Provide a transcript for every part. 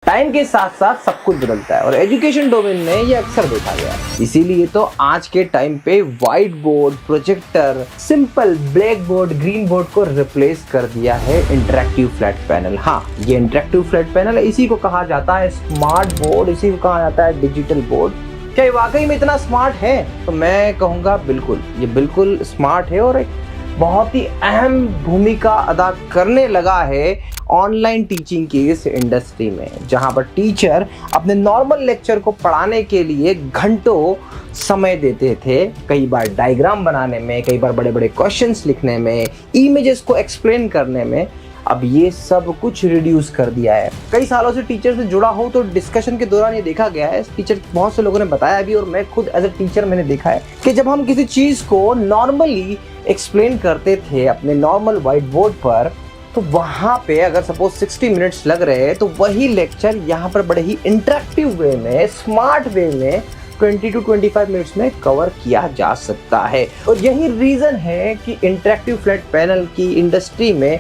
Time के साथ साथ सब कुछ बदलता है और एजुकेशन डोमेन में ये अक्सर देखा गया है। इसीलिए तो आज के टाइम पे white board, projector, simple black board, green board को रिप्लेस कर दिया है इंटरैक्टिव फ्लैट पैनल। हाँ, ये इंटरैक्टिव फ्लैट पैनल है, इसी को कहा जाता है स्मार्ट बोर्ड, इसी को कहा जाता है डिजिटल बोर्ड। क्या ये वाकई में इतना स्मार्ट है? तो मैं कहूँगा बिल्कुल, ये बिल्कुल स्मार्ट है और एक बहुत ही अहम भूमिका अदा करने लगा है ऑनलाइन टीचिंग की इस इंडस्ट्री में, जहां पर टीचर अपने नॉर्मल लेक्चर को पढ़ाने के लिए घंटों समय देते थे, कई बार डायग्राम बनाने में, कई बार बड़े बड़े क्वेश्चंस लिखने में, इमेजेस को एक्सप्लेन करने में। अब ये सब कुछ रिड्यूस कर दिया है। कई सालों से टीचर से जुड़ा हो तो डिस्कशन के दौरान ये देखा गया है, टीचर बहुत से लोगों ने बताया भी और मैं खुद एज ए टीचर मैंने देखा है कि जब हम किसी चीज़ को नॉर्मली एक्सप्लेन करते थे अपने नॉर्मल व्हाइट बोर्ड पर, तो वहाँ पे अगर सपोज 60 मिनट्स लग रहे हैं तो वही लेक्चर यहाँ पर बड़े ही इंटरेक्टिव वे में, स्मार्ट वे में 20 to 25 मिनट्स में कवर किया जा सकता है। और यही रीज़न है कि इंटरेक्टिव फ्लैट पैनल की इंडस्ट्री में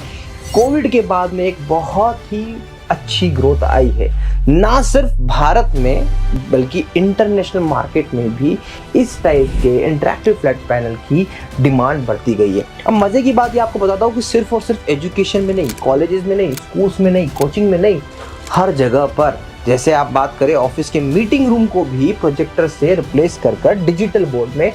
कोविड के बाद में एक बहुत ही अच्छी ग्रोथ आई है। ना सिर्फ भारत में बल्कि इंटरनेशनल मार्केट में भी इस टाइप के इंटरैक्टिव फ्लैट पैनल की डिमांड बढ़ती गई है। अब मज़े की बात ये आपको बताता हूँ कि सिर्फ और सिर्फ एजुकेशन में नहीं, कॉलेजेस में नहीं, स्कूल्स में नहीं, कोचिंग में नहीं, हर जगह पर। जैसे आप बात करें ऑफिस के मीटिंग रूम को भी प्रोजेक्टर से रिप्लेस कर डिजिटल बोर्ड में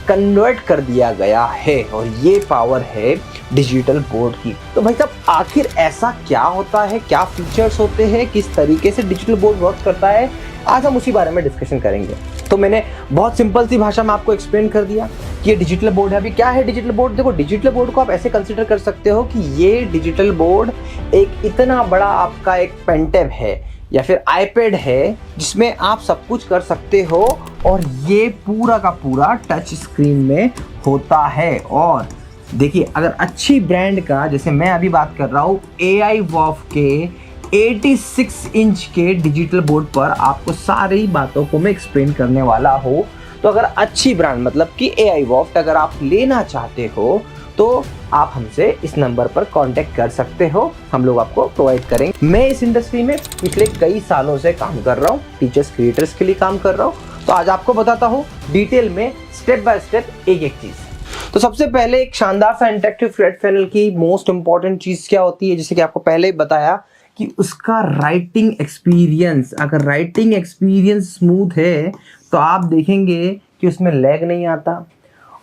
कन्वर्ट कर दिया गया है और ये पावर है डिजिटल बोर्ड की। तो भाई साहब, आखिर ऐसा क्या होता है, क्या फीचर्स होते हैं, किस तरीके से डिजिटल बोर्ड वर्क करता है, आज हम उसी बारे में डिस्कशन करेंगे। तो मैंने बहुत सिंपल सी भाषा में आपको एक्सप्लेन कर दिया कि ये डिजिटल बोर्ड है। अभी क्या है डिजिटल बोर्ड? देखो, डिजिटल बोर्ड को आप ऐसे कंसिडर कर सकते हो कि ये डिजिटल बोर्ड एक इतना बड़ा आपका एक पेनटैब है या फिर आईपैड है जिसमें आप सब कुछ कर सकते हो और ये पूरा का पूरा टच स्क्रीन में होता है। और देखिए, अगर अच्छी ब्रांड का, जैसे मैं अभी बात कर रहा हूँ AI वॉफ के 86 इंच के डिजिटल बोर्ड पर आपको सारी बातों को मैं एक्सप्लेन करने वाला हूँ। तो अगर अच्छी ब्रांड मतलब कि AI वॉफ अगर आप लेना चाहते हो तो आप हमसे इस नंबर पर कांटेक्ट कर सकते हो, हम लोग आपको प्रोवाइड करेंगे। मैं इस इंडस्ट्री में पिछले कई सालों से काम कर रहा हूँ, टीचर्स क्रिएटर्स के लिए काम कर रहा हूँ। तो आज आपको बताता हूँ डिटेल में स्टेप बाय स्टेप एक एक चीज़। तो सबसे पहले एक शानदार सा इंटरैक्टिव फ्लैट पैनल की मोस्ट इंपॉर्टेंट चीज़ क्या होती है, जैसे कि आपको पहले ही बताया कि उसका राइटिंग एक्सपीरियंस। अगर राइटिंग एक्सपीरियंस स्मूथ है तो आप देखेंगे कि उसमें लैग नहीं आता।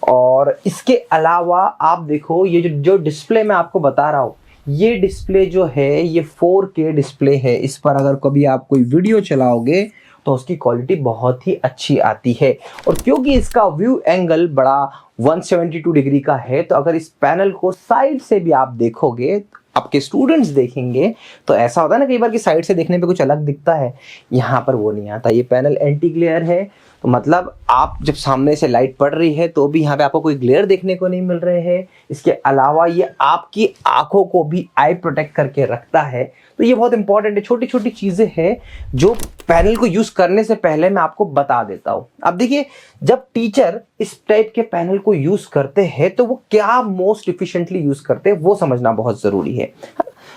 और इसके अलावा आप देखो, ये जो डिस्प्ले मैं आपको बता रहा हूँ, ये डिस्प्ले जो है ये 4K डिस्प्ले है। इस पर अगर कभी आप कोई वीडियो चलाओगे तो उसकी क्वालिटी बहुत ही अच्छी आती है। और क्योंकि इसका व्यू एंगल बड़ा 172 डिग्री का है, तो अगर इस पैनल को साइड से भी आप देखोगे, आपके स्टूडेंट्स देखेंगे, तो ऐसा होता है ना कई बार कि साइड से देखने पे कुछ अलग दिखता है, यहाँ पर वो नहीं आता। ये पैनल एंटी ग्लेयर है, तो मतलब आप जब सामने से लाइट पड़ रही है तो भी यहाँ पे आपको कोई ग्लेयर देखने को नहीं मिल रहे हैं। इसके अलावा ये आपकी आंखों को भी आई प्रोटेक्ट करके रखता है। तो ये बहुत इंपॉर्टेंट है, छोटी छोटी चीज़ें हैं जो पैनल को यूज़ करने से पहले मैं आपको बता देता हूँ। अब देखिए, जब टीचर इस टाइप के पैनल को यूज़ करते हैं तो वो क्या मोस्ट इफिशिएंटली यूज़ करते हैं वो समझना बहुत ज़रूरी है।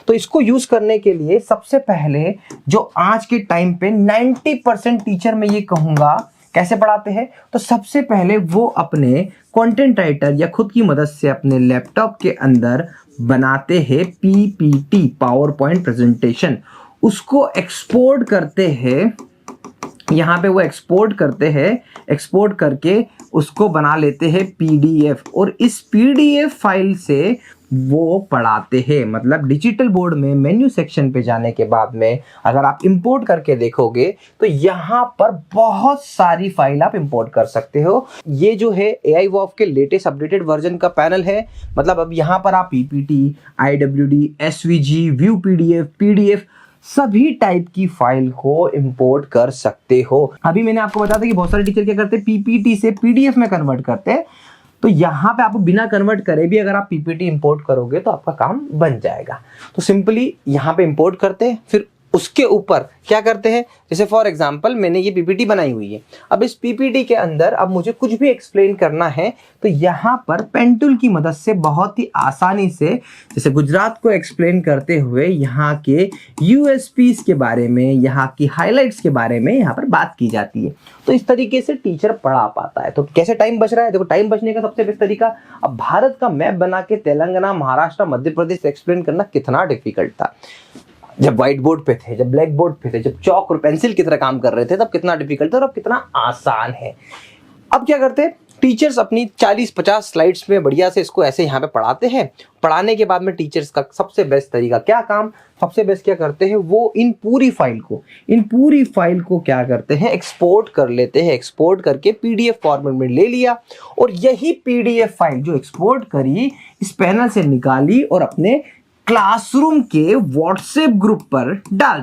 तो इसको यूज़ करने के लिए सबसे पहले जो आज के टाइम पे 90% टीचर मैं ये कहूँगा कैसे पढ़ाते हैं, तो सबसे पहले वो अपने कंटेंट राइटर या खुद की मदद से अपने लैपटॉप के अंदर बनाते हैं PPT, पावर पॉइंट प्रेजेंटेशन। उसको एक्सपोर्ट करते हैं, यहाँ पे वो एक्सपोर्ट करते हैं, एक्सपोर्ट करके उसको बना लेते हैं PDF और इस PDF फाइल से वो पढ़ाते हैं। मतलब डिजिटल बोर्ड में मेन्यू सेक्शन पे जाने के बाद में अगर आप इंपोर्ट करके देखोगे तो यहाँ पर बहुत सारी फाइल आप इंपोर्ट कर सकते हो। ये जो है AI वॉफ के लेटेस्ट अपडेटेड वर्जन का पैनल है। मतलब अब यहाँ पर आप PPT, IWD, SVG, view PDF सभी टाइप की फाइल को इंपोर्ट कर सकते हो। अभी मैंने आपको बताया था कि बहुत सारे टीचर क्या करते हैं, PPT से PDF में कन्वर्ट करते हैं। तो यहाँ पे आपको बिना कन्वर्ट करे भी अगर आप PPT इंपोर्ट करोगे तो आपका काम बन जाएगा। तो सिंपली यहाँ पे इंपोर्ट करते हैं, फिर उसके ऊपर क्या करते हैं, जैसे फॉर एग्जांपल मैंने ये पीपीटी बनाई हुई है, अब इस पीपीटी के अंदर अब मुझे कुछ भी एक्सप्लेन करना है तो यहाँ पर पेन टूल की मदद से बहुत ही आसानी से, जैसे गुजरात को एक्सप्लेन करते हुए यहाँ के यूएसपीज के बारे में, यहाँ की हाइलाइट्स के बारे में यहाँ पर बात की जाती है। तो इस तरीके से टीचर पढ़ा पाता है। तो कैसे टाइम बच रहा है, देखो टाइम बचने का सबसे बेस्ट तरीका, अब भारत का मैप बना के तेलंगाना, महाराष्ट्र, मध्य प्रदेश एक्सप्लेन करना कितना डिफिकल्ट था। जब व्हाइट बोर्ड पे थे, जब ब्लैक बोर्ड पे थे, जब चौक और पेंसिल की तरह काम कर रहे थे, तब कितना डिफिकल्ट था और अब कितना आसान है। अब क्या करते हैं टीचर्स, अपनी 40-50 स्लाइड्स में बढ़िया से इसको ऐसे यहाँ पे पढ़ाते हैं। पढ़ाने के बाद में टीचर्स का सबसे बेस्ट तरीका क्या काम, सबसे बेस्ट क्या करते हैं, वो इन पूरी फाइल को क्या करते हैं, एक्सपोर्ट कर लेते हैं। एक्सपोर्ट करके पीडीएफ फॉर्मेट में ले लिया और यही पीडीएफ फाइल जो एक्सपोर्ट करी इस पैनल से निकाली और अपने क्लासरूम के व्हाट्सएप ग्रुप पर डाल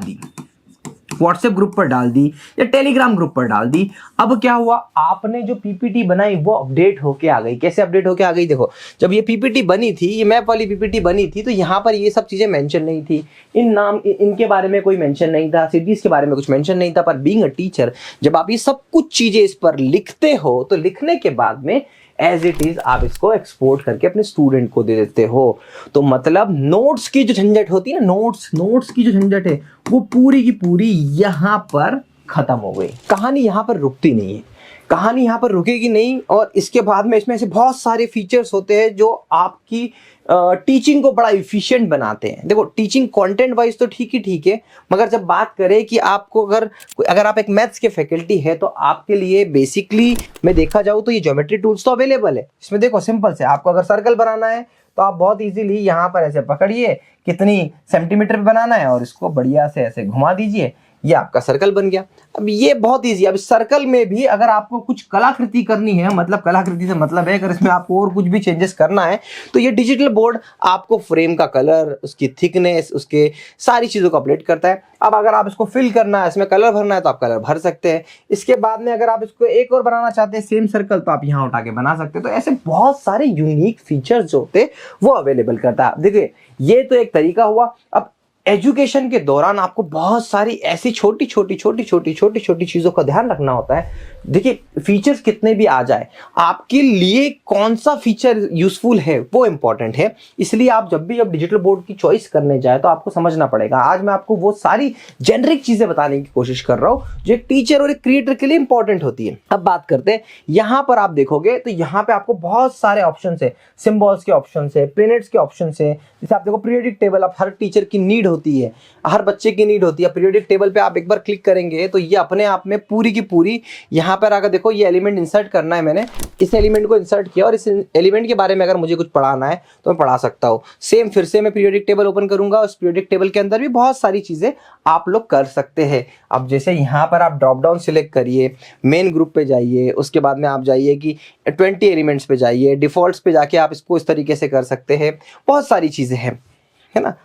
दी या टेलीग्राम ग्रुप पर डाल दी। अब क्या हुआ, आपने जो पीपीटी बनाई वो अपडेट होके आ गई। कैसे अपडेट होके आ गई, देखो जब ये पीपीटी बनी थी, ये मैप वाली पीपीटी बनी थी, तो यहाँ पर ये सब चीजें मेंशन नहीं थी, इनके बारे में कोई मेंशन नहीं था, सिटीज के बारे में कुछ मेंशन नहीं था। पर बीइंग अ टीचर जब आप ये सब कुछ चीजें इस पर लिखते हो तो लिखने के बाद में एज इट इज आप इसको एक्सपोर्ट करके अपने स्टूडेंट को दे देते हो। तो मतलब नोट्स की जो झंझट होती है ना, नोट्स की जो झंझट है वो पूरी की पूरी यहाँ पर खत्म हो गई। कहानी यहाँ पर रुकती नहीं है, कहानी यहाँ पर रुकेगी नहीं। और इसके बाद में इसमें ऐसे बहुत सारे फीचर्स होते हैं जो आपकी टीचिंग को बड़ा इफिशिएंट बनाते हैं। देखो टीचिंग कंटेंट वाइज तो ठीक है, मगर जब बात करें कि आपको अगर आप एक मैथ्स के फैकल्टी है तो आपके लिए बेसिकली मैं देखा जाऊँ तो ये ज्योमेट्री टूल्स तो अवेलेबल है। इसमें देखो सिंपल से आपको अगर सर्कल बनाना है तो आप बहुत इजीली यहाँ पर ऐसे पकड़िए, कितनी सेंटीमीटर पे बनाना है और इसको बढ़िया से ऐसे घुमा दीजिए, ये आपका सर्कल बन गया। अब ये बहुत इजी। अब सर्कल में भी अगर आपको कुछ कलाकृति करनी है, मतलब कलाकृति से मतलब है अगर इसमें आपको और कुछ भी चेंजेस करना है तो ये डिजिटल बोर्ड आपको फ्रेम का कलर, उसकी थिकनेस, उसके सारी चीजों को अपडेट करता है। अब अगर आप इसको फिल करना है, इसमें कलर भरना है तो आप कलर भर सकते हैं। इसके बाद में अगर आप इसको एक और बनाना चाहते हैं सेम सर्कल तो आप यहाँ उठा के बना सकते हैं। तो ऐसे बहुत सारे यूनिक फीचर्स जो होते हैं वो अवेलेबल करता है। देखिए ये तो एक तरीका हुआ। अब एजुकेशन के दौरान आपको बहुत सारी ऐसी छोटी छोटी चीजों का ध्यान रखना होता है। देखिए फीचर्स कितने भी आ जाए, आपके लिए कौन सा फीचर यूजफुल है वो इंपॉर्टेंट है। इसलिए आप जब भी डिजिटल बोर्ड की चॉइस करने जाए तो आपको समझना पड़ेगा। आज मैं आपको वो सारी जेनरिक चीजें बताने की कोशिश कर रहा हूं जो एक टीचर और एक क्रिएटर के लिए इंपॉर्टेंट होती है। अब बात करते हैं, यहां पर आप देखोगे तो यहां पे आपको बहुत सारे ऑप्शन है, सिंबल्स के ऑप्शन है, प्लेनेट्स के ऑप्शन है। जैसे आप देखो पीरियोडिक टेबल, अब हर टीचर की नीड होती है, हर बच्चे की नीड होती है। पीरियोडिक टेबल पे आप एक बार क्लिक करेंगे तो ये अपने आप में पूरी की पूरी, यहाँ पर अगर देखो ये एलिमेंट इंसर्ट करना है, मैंने इस एलिमेंट को इंसर्ट किया और इस एलिमेंट के बारे में अगर मुझे कुछ पढ़ाना है तो मैं पढ़ा सकता हूँ। सेम फिर से मैं पीरियोडिक टेबल ओपन करूंगा, उस पीरियोडिक टेबल के अंदर भी बहुत सारी चीजें आप लोग कर सकते हैं। अब जैसे यहाँ पर आप ड्रॉप डाउन सिलेक्ट करिए, मेन ग्रुप पे जाइए, उसके बाद में आप जाइए कि 20 एलिमेंट्स पे जाइए, डिफॉल्ट्स पे जाके आप इसको इस तरीके से कर सकते हैं। बहुत सारी चीजें हैं, है ना।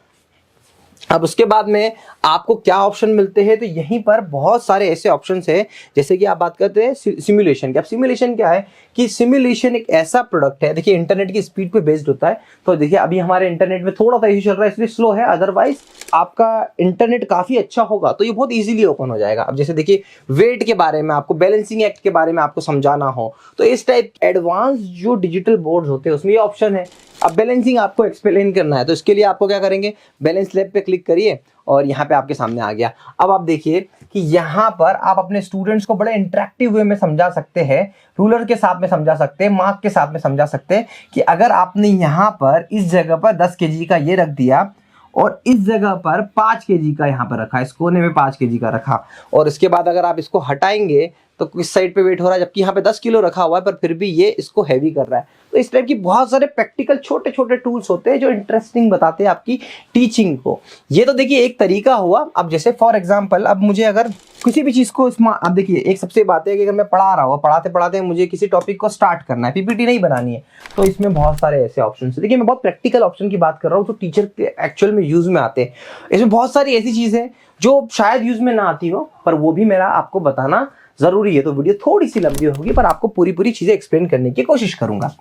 अब उसके बाद में आपको क्या ऑप्शन मिलते हैं, तो यहीं पर बहुत सारे ऐसे ऑप्शंस हैं। जैसे कि आप बात करते हैं सिमुलेशन की। अब सिमुलेशन क्या है कि सिमुलेशन एक ऐसा प्रोडक्ट है, देखिए इंटरनेट की स्पीड पे बेस्ड होता है। तो देखिए अभी हमारे इंटरनेट में थोड़ा सा इशू चल रहा है इसलिए स्लो है, अदरवाइज आपका इंटरनेट काफी अच्छा होगा तो ये बहुत इजीली ओपन हो जाएगा। अब जैसे देखिए वेट के बारे में आपको, बैलेंसिंग एक्ट के बारे में आपको समझाना हो तो इस टाइप एडवांस जो डिजिटल बोर्ड्स होते हैं उसमें ये ऑप्शन है। अब बैलेंसिंग आपको एक्सप्लेन करना है तो इसके लिए आपको क्या करेंगे, बैलेंस लैब पे क्लिक करिए और यहाँ पे आपके सामने आ गया। अब आप देखिए कि यहाँ पर आप अपने स्टूडेंट्स को बड़े इंटरेक्टिव वे में समझा सकते हैं, रूलर के साथ में समझा सकते हैं, मार्क के साथ में समझा सकते हैं कि अगर आपने यहाँ पर इस जगह पर 10 kg का ये रख दिया और इस जगह पर 5 kg का यहाँ पर रखा, इस कोने में 5 kg का रखा और इसके बाद अगर आप इसको हटाएंगे तो किस साइड पे वेट हो रहा है, जबकि यहाँ पे 10 किलो रखा हुआ है पर फिर भी ये इसको हैवी कर रहा है। तो इस टाइप की बहुत सारे प्रैक्टिकल छोटे छोटे टूल्स होते हैं जो इंटरेस्टिंग बताते हैं आपकी टीचिंग को। ये तो देखिए एक तरीका हुआ। अब जैसे फॉर एग्जांपल अब मुझे अगर किसी भी चीज़ को अब देखिए एक सबसे बात है कि अगर मैं पढ़ा रहा हूँ, पढ़ाते पढ़ाते मुझे किसी टॉपिक को स्टार्ट करना है, पीपीटी नहीं बनानी है, तो इसमें बहुत सारे ऐसे ऑप्शन है। देखिए मैं बहुत प्रैक्टिकल ऑप्शन की बात कर रहा हूँ जो टीचर के एक्चुअल में यूज में आते हैं। इसमें बहुत सारी ऐसी चीज़ है जो शायद यूज में ना आती हो पर वो भी मेरा आपको बताना जरूरी है। तो वीडियो थोड़ी सी लंबी होगी पर आपको पूरी पूरी चीजें एक्सप्लेन करने की कोशिश करूंगा।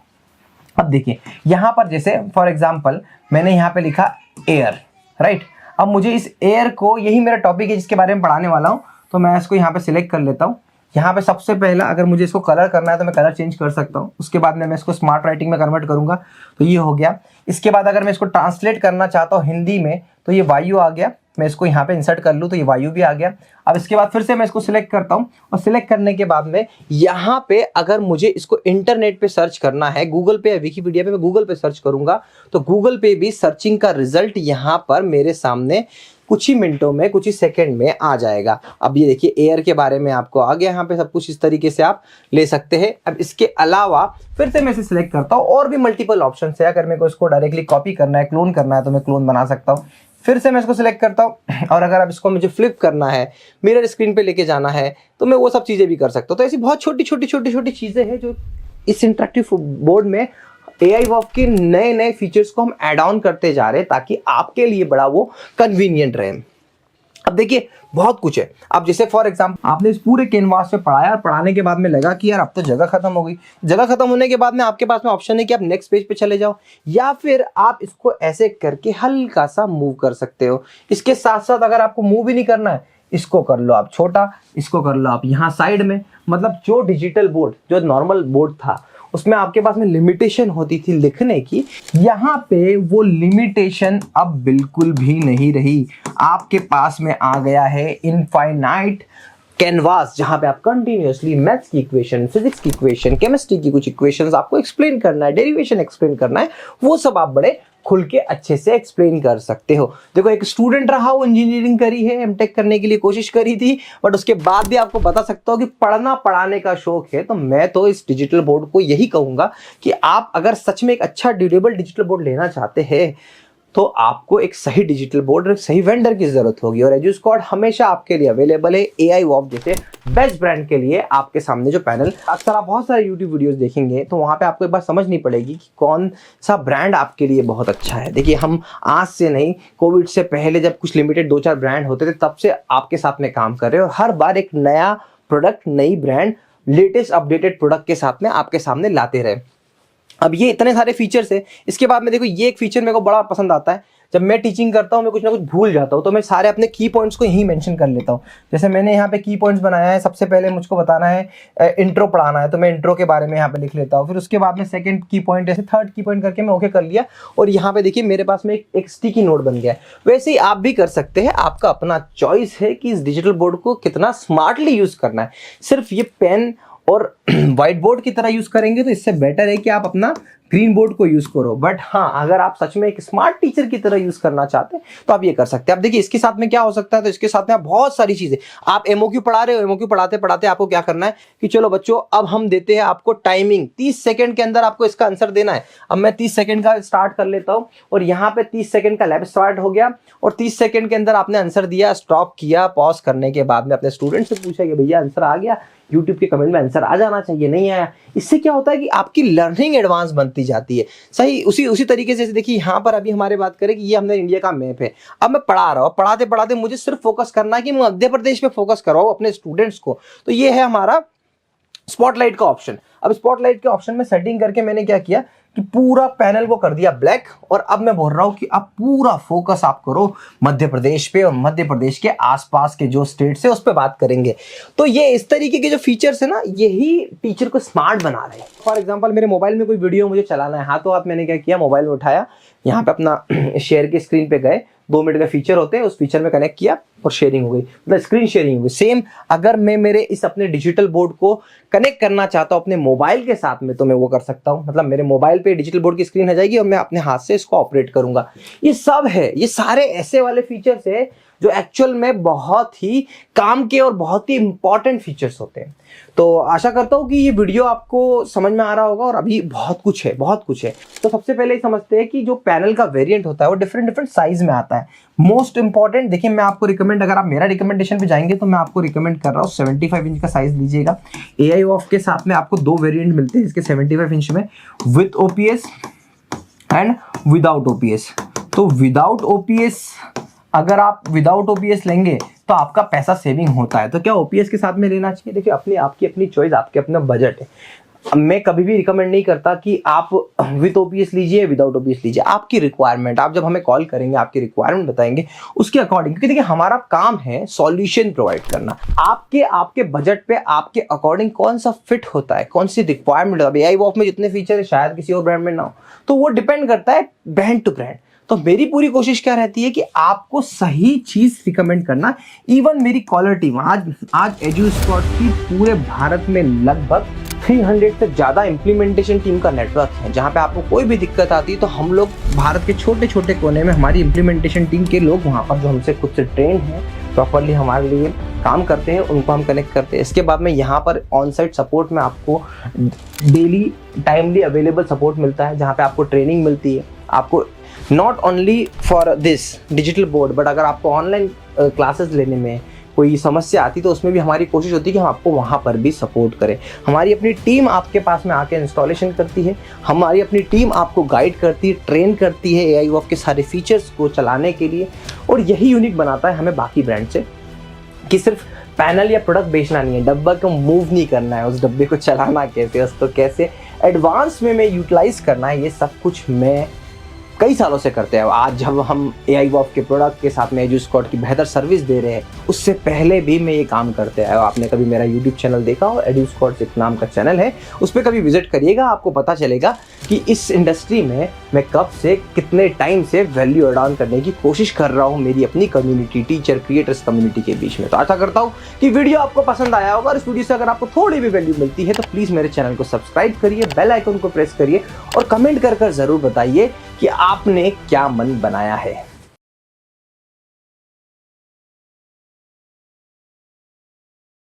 अब देखिए यहां पर जैसे फॉर एग्जांपल मैंने यहां पे लिखा एयर, राइट। अब मुझे इस एयर को, यही मेरा टॉपिक है जिसके बारे में पढ़ाने वाला हूँ, तो मैं इसको यहाँ पे सिलेक्ट कर लेता हूँ। यहाँ पे सबसे पहला अगर मुझे इसको कलर करना है तो मैं कलर चेंज कर सकता हूँ। उसके बाद मैं इसको स्मार्ट राइटिंग में कन्वर्ट करूँगा, तो ये हो गया। इसके बाद अगर मैं इसको ट्रांसलेट करना चाहता हूँ हिंदी में, तो ये वायु आ गया। मैं इसको यहाँ पे इंसर्ट कर लूँ तो ये वायु भी आ गया। अब इसके बाद फिर से मैं इसको सिलेक्ट करता हूँ, और सिलेक्ट करने के बाद में यहाँ पे अगर मुझे इसको इंटरनेट पे सर्च करना है, गूगल पे या विकिपीडिया पे, मैं गूगल पे सर्च करूँगा तो गूगल पे भी सर्चिंग का रिजल्ट यहाँ पर मेरे सामने कुछ ही मिनटों में, कुछ ही सेकंड में आ जाएगा। अब ये देखिए एयर के बारे में आपको आ गया यहाँ पे सब कुछ, इस तरीके से आप ले सकते हैं। अब इसके अलावा फिर से मैं इसे सिलेक्ट करता हूँ, और भी मल्टीपल ऑप्शन है। अगर मेरे को इसको डायरेक्टली कॉपी करना है, क्लोन करना है, तो मैं क्लोन बना सकता हूँ। फिर से मैं इसको सिलेक्ट करता हूँ, और अगर अब इसको मुझे फ्लिप करना है, मिरर स्क्रीन पे लेके जाना है, तो मैं वो सब चीज़ें भी कर सकता हूँ। तो ऐसी बहुत छोटी छोटी चीज़ें हैं जो इस इंटरेक्टिव बोर्ड में AI वर्क के नए नए फीचर्स को हम ऐड ऑन करते जा रहे हैं, ताकि आपके लिए बड़ा वो कन्वीनियंट रहे। अब देखिए बहुत कुछ है। अब जैसे फॉर एग्जांपल आपने इस पूरे कैनवास पे पढ़ाया, और पढ़ाने के बाद में लगा कि यार अब तो जगह खत्म हो गई। जगह खत्म होने के बाद में आपके पास में ऑप्शन है कि आप नेक्स्ट पेज पे चले जाओ, या फिर आप इसको ऐसे करके हल्का सा मूव कर सकते हो। इसके साथ साथ अगर आपको मूव भी नहीं करना है, इसको कर लो आप छोटा, इसको कर लो आप यहाँ साइड में। मतलब जो डिजिटल बोर्ड, जो नॉर्मल बोर्ड था, उसमें आपके पास में लिमिटेशन होती थी लिखने की, यहाँ पे वो लिमिटेशन अब बिल्कुल भी नहीं रही। आपके पास में आ गया है इनफाइनाइट कैनवास, जहां पे आप कंटिन्यूअसली मैथ्स की इक्वेशन, फिजिक्स की इक्वेशन, केमिस्ट्री की कुछ इक्वेशंस आपको एक्सप्लेन करना है, डेरिवेशन एक्सप्लेन करना है, वो सब आप बड़े खुल के अच्छे से एक्सप्लेन कर सकते हो। देखो एक स्टूडेंट रहा, वो इंजीनियरिंग करी है, एमटेक करने के लिए कोशिश करी थी, बट उसके बाद भी आपको बता सकता हूँ कि पढ़ना पढ़ाने का शौक है, तो मैं तो इस डिजिटल बोर्ड को यही कहूंगा कि आप अगर सच में एक अच्छा ड्यूरेबल डिजिटल बोर्ड लेना चाहते हैं, तो आपको एक सही डिजिटल बोर्ड, एक सही वेंडर की जरूरत होगी। और एजुस्क्वाड हमेशा आपके लिए अवेलेबल है। AI वॉफ जैसे बेस्ट ब्रांड के लिए आपके सामने जो पैनल, अक्सर आप बहुत सारे यूट्यूब वीडियोस देखेंगे, तो वहां पे आपको एक बार समझ नहीं पड़ेगी कि कौन सा ब्रांड आपके लिए बहुत अच्छा है। देखिए हम आज से नहीं, कोविड से पहले जब कुछ लिमिटेड 2-4 ब्रांड होते थे, तब से आपके साथ में काम कर रहे हैं, और हर बार एक नया प्रोडक्ट, नई ब्रांड, लेटेस्ट अपडेटेड प्रोडक्ट के साथ में आपके सामने लाते रहे। अब ये इतने सारे फीचर्स है। इसके बाद में देखो ये एक फीचर मेरे को बड़ा पसंद आता है। जब मैं टीचिंग करता हूँ, मैं कुछ ना कुछ भूल जाता हूँ, तो मैं सारे अपने की पॉइंट्स को यहीं मेंशन कर लेता हूँ। जैसे मैंने यहाँ पे की पॉइंट्स बनाया है, सबसे पहले मुझको बताना है इंट्रो पढ़ाना है, तो मैं इंट्रो के बारे में यहाँ पे लिख लेता हूँ। फिर उसके बाद में सेकंड की पॉइंट, ऐसे थर्ड की पॉइंट करके मैं ओके कर लिया, और यहाँ पे देखिए मेरे पास में एक स्टिकी नोट बन गया है। वैसे ही आप भी कर सकते हैं, आपका अपना चॉइस है कि इस डिजिटल बोर्ड को कितना स्मार्टली यूज करना है। सिर्फ ये पेन और व्हाइट बोर्ड की तरह यूज करेंगे तो इससे बेटर है कि आप अपना ग्रीन बोर्ड को यूज करो। बट हाँ, अगर आप सच में एक स्मार्ट टीचर की तरह यूज करना चाहते हैं तो आप ये कर सकते हैं। अब देखिए इसके साथ में क्या हो सकता है, तो इसके साथ में आप बहुत सारी चीजें, आप एमओक्यू पढ़ा रहे हो, एमओक्यू पढ़ाते पढ़ाते आपको क्या करना है कि चलो बच्चों अब हम देते हैं आपको टाइमिंग, 30 सेकंड के अंदर आपको इसका आंसर देना है। अब मैं 30 सेकंड का स्टार्ट कर लेता हूं, और यहाँ पे 30 सेकंड का लैब स्टार्ट हो गया, और 30 सेकंड के अंदर आपने आंसर दिया, स्टॉप किया, पॉज करने के बाद में अपने स्टूडेंट से पूछा कि भैया आंसर आ गया, यूट्यूब के कमेंट में आंसर आ जाना चाहिए, नहीं आया। इससे क्या होता है कि आपकी लर्निंग एडवांस बनती जाती है। सही उसी तरीके से देखिए यहाँ पर अभी हमारे बात करें कि ये हमने इंडिया का मैप है। अब मैं पढ़ा रहा हूँ, पढ़ाते पढ़ाते मुझे सिर्फ फोकस करना है कि मैं मध्य प्रदेश पे फोकस कराऊँ अपने स्टूडेंट्स को, तो ये है हमारा स्पॉटलाइट का ऑप्शन। अब स्पॉटलाइट के ऑप्शन में सेटिंग करके मैंने क्या किया कि पूरा पैनल को कर दिया ब्लैक, और अब मैं बोल रहा हूं कि अब पूरा फोकस आप करो मध्य प्रदेश पे, और मध्य प्रदेश के आसपास के जो स्टेट्स है उस पर बात करेंगे। तो ये इस तरीके के जो फीचर्स है ना, यही टीचर को स्मार्ट बना रहे हैं। फॉर एग्जांपल मेरे मोबाइल में कोई वीडियो मुझे चलाना है, हाथों हाथ मैंने क्या किया, मोबाइल में उठाया, यहाँ पे अपना शेयर के स्क्रीन पे गए, 2 मिनट का फीचर होते हैं, उस फीचर में कनेक्ट किया और शेयरिंग हो गई, मतलब स्क्रीन शेयरिंग हो गई। सेम अगर मैं मेरे इस अपने डिजिटल बोर्ड को कनेक्ट करना चाहता हूँ अपने मोबाइल के साथ में, तो मैं वो कर सकता हूँ। मतलब मेरे मोबाइल पे डिजिटल बोर्ड की स्क्रीन आ जाएगी और मैं अपने हाथ से इसको ऑपरेट करूंगा। ये सब है, ये सारे ऐसे वाले फीचर्स है जो एक्चुअल में बहुत ही काम के और बहुत ही इंपॉर्टेंट फीचर्स होते हैं। तो आशा करता हूँ कि ये वीडियो आपको समझ में आ रहा होगा, और अभी बहुत कुछ है, बहुत कुछ है। तो सबसे पहले समझते हैं कि जो पैनल का वेरिएंट होता है वो डिफरेंट साइज में आता है। मोस्ट इंपॉर्टेंट देखिए, मैं आपको रिकमेंड, अगर आप मेरा रिकमेंडेशन पे जाएंगे तो मैं आपको रिकमेंड कर रहा हूँ 75 इंच का साइज लीजिएगा। AI वॉफ के साथ में आपको 2 वेरिएंट मिलते हैं इसके 75 इंच में, with OPS and without OPS। तो विदाउट OPS, अगर आप विदाउट OPS लेंगे तो आपका पैसा सेविंग होता है। तो क्या OPS के साथ में लेना चाहिए? देखिए अपनी आपकी अपनी चॉइस, आपके अपना बजट है। मैं कभी भी रिकमेंड नहीं करता कि आप विद ओपीएस लीजिए विदाउट ओपीएस लीजिए, आपकी रिक्वायरमेंट, आप जब हमें कॉल करेंगे आपकी रिक्वायरमेंट बताएंगे उसके अकॉर्डिंग, क्योंकि देखिए हमारा काम है सॉल्यूशन प्रोवाइड करना, आपके बजट पे आपके अकॉर्डिंग कौन सा फिट होता है, कौन सी रिक्वायरमेंट होता है। AI वॉफ में जितने फीचर है शायद किसी और ब्रांड में ना हो, तो वो डिपेंड करता है ब्रांड टू ब्रांड। तो मेरी पूरी कोशिश क्या रहती है कि आपको सही चीज रिकमेंड करना। इवन मेरी कॉलर टीम आज एजुस्पॉट की पूरे भारत में लगभग 300 से ज़्यादा इम्प्लीमेंटेशन टीम का नेटवर्क है, जहाँ पे आपको कोई भी दिक्कत आती है तो हम लोग भारत के छोटे छोटे कोने में हमारी इम्प्लीमेंटेशन टीम के लोग वहाँ पर जो हमसे खुद से ट्रेन हैं, प्रॉपरली हमारे लिए काम करते हैं, उनको हम कनेक्ट करते हैं। इसके बाद में यहाँ पर ऑन साइट सपोर्ट में आपको डेली टाइमली अवेलेबल सपोर्ट मिलता है, जहाँ पे आपको ट्रेनिंग मिलती है। आपको not only for this digital board, but अगर आपको ऑनलाइन क्लासेस लेने में कोई समस्या आती तो उसमें भी हमारी कोशिश होती है कि हम आपको वहाँ पर भी सपोर्ट करें। हमारी अपनी टीम आपके पास में आके इंस्टॉलेशन करती है, हमारी अपनी टीम आपको गाइड करती है, ट्रेन करती है AI वॉफ के सारे फीचर्स को चलाने के लिए। और यही यूनिक बनाता है हमें बाकी ब्रांड से, कि सिर्फ पैनल या प्रोडक्ट बेचना नहीं है, डब्बा को मूव नहीं करना है, उस डब्बे को चलाना कैसे, उसको कैसे एडवांस में यूटिलाइज करना है, ये सब कुछ मैं कई सालों से करते हैं। आज जब हम AI वॉफ के प्रोडक्ट के साथ में एजुस्कॉट की बेहतर सर्विस दे रहे हैं, उससे पहले भी मैं ये काम करते आया। आपने कभी मेरा यूट्यूब चैनल देखा हो, एजुस्कॉट एक नाम का चैनल है, उस पर कभी विजिट करिएगा, आपको पता चलेगा कि इस इंडस्ट्री में मैं कब से कितने टाइम से वैल्यू एड ऑन करने की कोशिश कर रहा हूँ मेरी अपनी कम्युनिटी, टीचर क्रिएटर्स कम्युनिटी के बीच में। तो आशा करता हूँ कि वीडियो आपको पसंद आया होगा, और इस वीडियो से अगर आपको थोड़ी भी वैल्यू मिलती है तो प्लीज़ मेरे चैनल को सब्सक्राइब करिए, बेल आइकन को प्रेस करिए और कमेंट कर जरूर बताइए कि आपने क्या मन बनाया है।